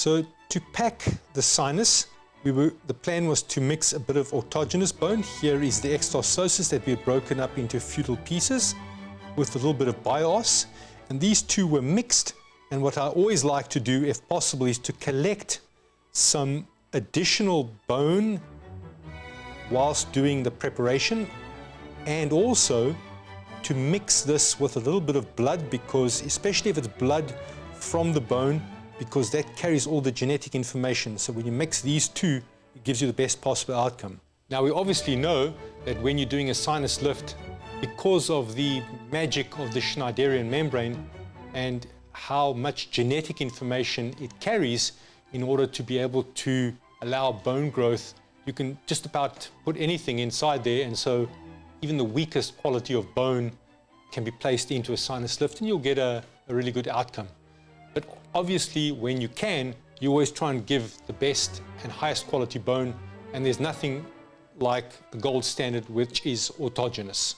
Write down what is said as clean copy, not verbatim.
So to pack the sinus, the plan was to mix a bit of autogenous bone. Here is the extarsosus that we had broken up into feudal pieces with a little bit of bios. And these two were mixed. And what I always like to do, if possible, is to collect some additional bone whilst doing the preparation, and also to mix this with a little bit of blood, because especially if it's blood from the bone, because that carries all the genetic information. So when you mix these two, it gives you the best possible outcome. Now, we obviously know that when you're doing a sinus lift, because of the magic of the Schneiderian membrane and how much genetic information it carries, in order to be able to allow bone growth, you can just about put anything inside there, and so even the weakest quality of bone can be placed into a sinus lift and you'll get a really good outcome. But obviously, when you can, you always try and give the best and highest quality bone, and there's nothing like the gold standard, which is autogenous.